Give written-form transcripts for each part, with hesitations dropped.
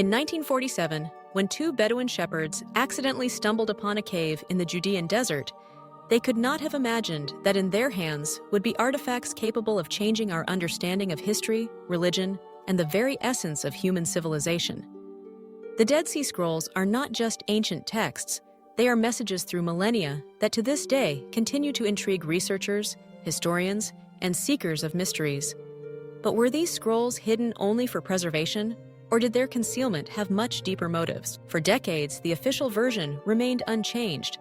In 1947, when two Bedouin shepherds accidentally stumbled upon a cave in the Judean desert, they could not have imagined that in their hands would be artifacts capable of changing our understanding of history, religion, and the very essence of human civilization. The Dead Sea Scrolls are not just ancient texts, they are messages through millennia that to this day continue to intrigue researchers, historians, and seekers of mysteries. But were these scrolls hidden only for preservation, or did their concealment have much deeper motives? For decades, the official version remained unchanged.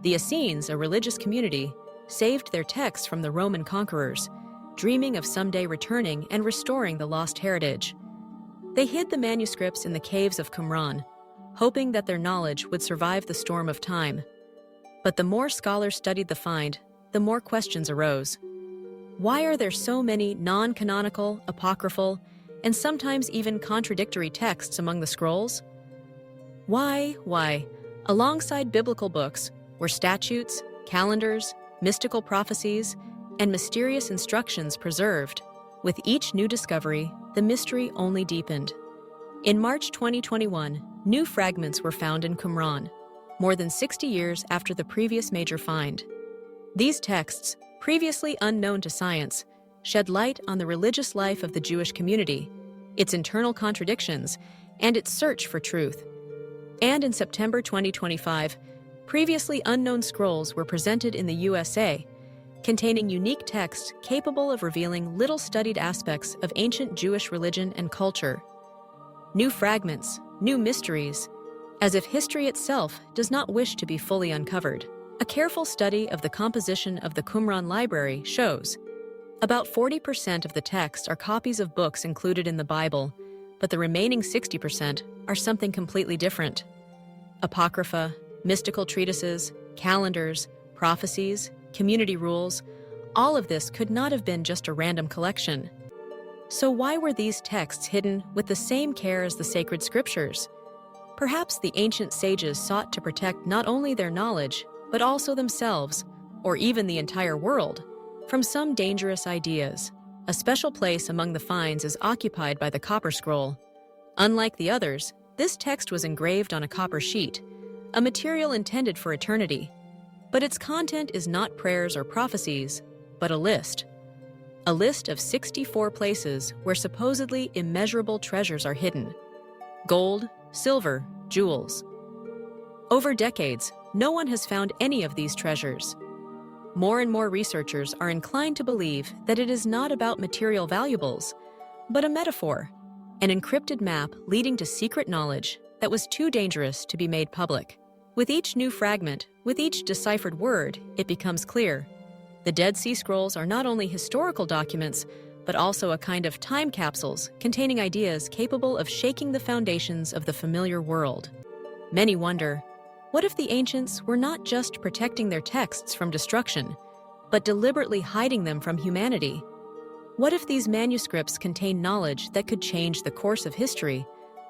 The Essenes, a religious community, saved their texts from the Roman conquerors, dreaming of someday returning and restoring the lost heritage. They hid the manuscripts in the caves of Qumran, hoping that their knowledge would survive the storm of time. But the more scholars studied the find, the more questions arose. Why are there so many non-canonical, apocryphal, and sometimes even contradictory texts among the scrolls? Why, alongside biblical books, were statutes, calendars, mystical prophecies, and mysterious instructions preserved. With each new discovery, the mystery only deepened. In March 2021, new fragments were found in Qumran, more than 60 years after the previous major find. These texts, previously unknown to science, shed light on the religious life of the Jewish community, its internal contradictions, and its search for truth. And in September 2025, previously unknown scrolls were presented in the USA, containing unique texts capable of revealing little-studied aspects of ancient Jewish religion and culture. New fragments, new mysteries, as if history itself does not wish to be fully uncovered. A careful study of the composition of the Qumran library shows about 40% of the texts are copies of books included in the Bible, but the remaining 60% are something completely different. Apocrypha, mystical treatises, calendars, prophecies, community rules, all of this could not have been just a random collection. So why were these texts hidden with the same care as the sacred scriptures? Perhaps the ancient sages sought to protect not only their knowledge, but also themselves, or even the entire world, from some dangerous ideas. A special place among the finds is occupied by the copper scroll. Unlike the others, this text was engraved on a copper sheet, a material intended for eternity. But its content is not prayers or prophecies, but a list. A list of 64 places where supposedly immeasurable treasures are hidden. Gold, silver, jewels. Over decades, no one has found any of these treasures. More and more researchers are inclined to believe that it is not about material valuables, but a metaphor, an encrypted map leading to secret knowledge that was too dangerous to be made public. With each new fragment, with each deciphered word, it becomes clear. The Dead Sea Scrolls are not only historical documents, but also a kind of time capsules containing ideas capable of shaking the foundations of the familiar world. Many wonder, what if the ancients were not just protecting their texts from destruction, but deliberately hiding them from humanity? What if these manuscripts contain knowledge that could change the course of history,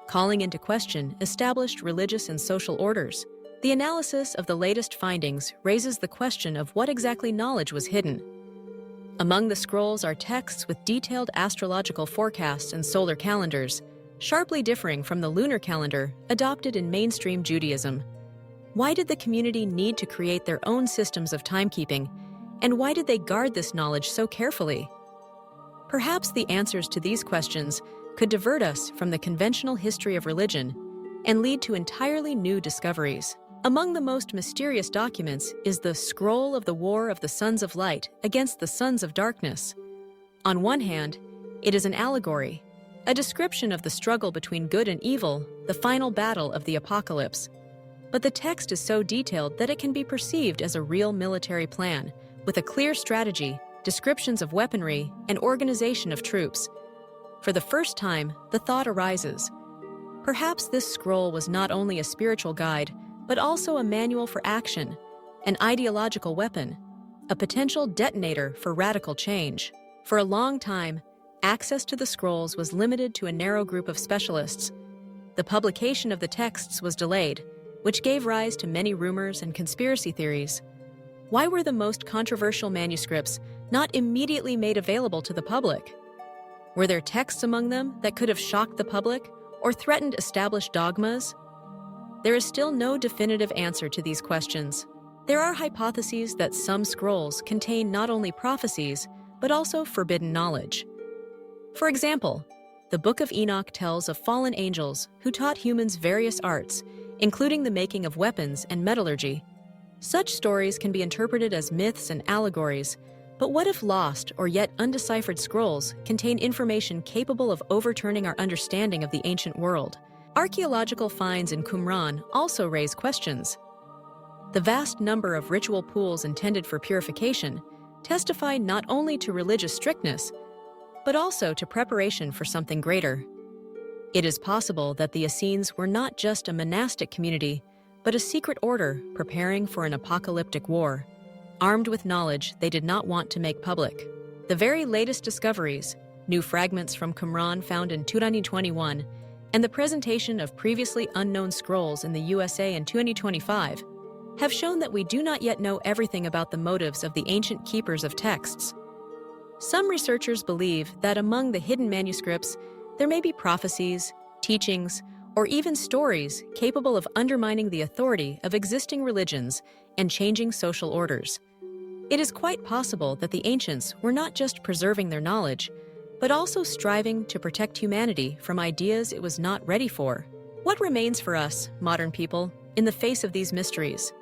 calling into question established religious and social orders? The analysis of the latest findings raises the question of what exactly knowledge was hidden. Among the scrolls are texts with detailed astrological forecasts and solar calendars, sharply differing from the lunar calendar adopted in mainstream Judaism. Why did the community need to create their own systems of timekeeping, and why did they guard this knowledge so carefully? Perhaps the answers to these questions could divert us from the conventional history of religion and lead to entirely new discoveries. Among the most mysterious documents is the Scroll of the War of the Sons of Light against the Sons of Darkness. On one hand, it is an allegory, a description of the struggle between good and evil, the final battle of the apocalypse. But the text is so detailed that it can be perceived as a real military plan, with a clear strategy, descriptions of weaponry, and organization of troops. For the first time, the thought arises. Perhaps this scroll was not only a spiritual guide, but also a manual for action, an ideological weapon, a potential detonator for radical change. For a long time, access to the scrolls was limited to a narrow group of specialists. The publication of the texts was delayed, which gave rise to many rumors and conspiracy theories. Why were the most controversial manuscripts not immediately made available to the public? Were there texts among them that could have shocked the public or threatened established dogmas? There is still no definitive answer to these questions. There are hypotheses that some scrolls contain not only prophecies, but also forbidden knowledge. For example, the Book of Enoch tells of fallen angels who taught humans various arts, including the making of weapons and metallurgy. Such stories can be interpreted as myths and allegories, but what if lost or yet undeciphered scrolls contain information capable of overturning our understanding of the ancient world? Archaeological finds in Qumran also raise questions. The vast number of ritual pools intended for purification testify not only to religious strictness, but also to preparation for something greater. It is possible that the Essenes were not just a monastic community, but a secret order preparing for an apocalyptic war, armed with knowledge they did not want to make public. The very latest discoveries, new fragments from Qumran found in 2021, and the presentation of previously unknown scrolls in the USA in 2025, have shown that we do not yet know everything about the motives of the ancient keepers of texts. Some researchers believe that among the hidden manuscripts, there may be prophecies, teachings, or even stories capable of undermining the authority of existing religions and changing social orders. It is quite possible that the ancients were not just preserving their knowledge, but also striving to protect humanity from ideas it was not ready for. What remains for us, modern people, in the face of these mysteries?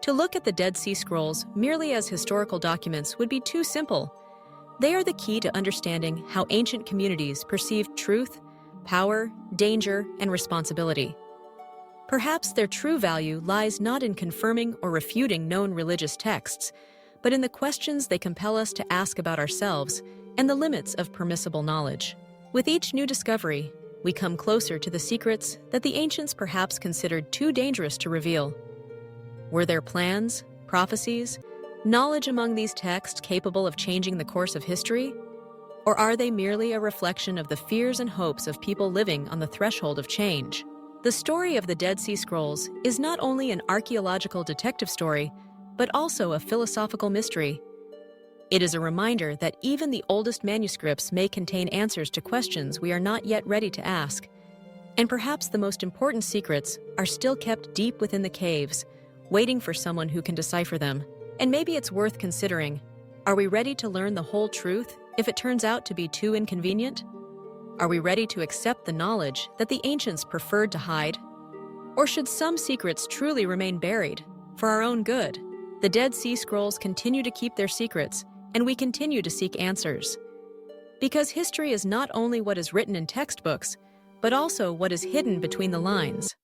To look at the Dead Sea Scrolls merely as historical documents would be too simple. They are the key to understanding how ancient communities perceived truth, power, danger, and responsibility. Perhaps their true value lies not in confirming or refuting known religious texts, but in the questions they compel us to ask about ourselves and the limits of permissible knowledge. With each new discovery, we come closer to the secrets that the ancients perhaps considered too dangerous to reveal. Were there plans, prophecies, knowledge among these texts capable of changing the course of history? Or are they merely a reflection of the fears and hopes of people living on the threshold of change? The story of the Dead Sea Scrolls is not only an archaeological detective story, but also a philosophical mystery. It is a reminder that even the oldest manuscripts may contain answers to questions we are not yet ready to ask. And perhaps the most important secrets are still kept deep within the caves, waiting for someone who can decipher them. And maybe it's worth considering, are we ready to learn the whole truth if it turns out to be too inconvenient? Are we ready to accept the knowledge that the ancients preferred to hide? Or should some secrets truly remain buried, for our own good? The Dead Sea Scrolls continue to keep their secrets, and we continue to seek answers. Because history is not only what is written in textbooks, but also what is hidden between the lines.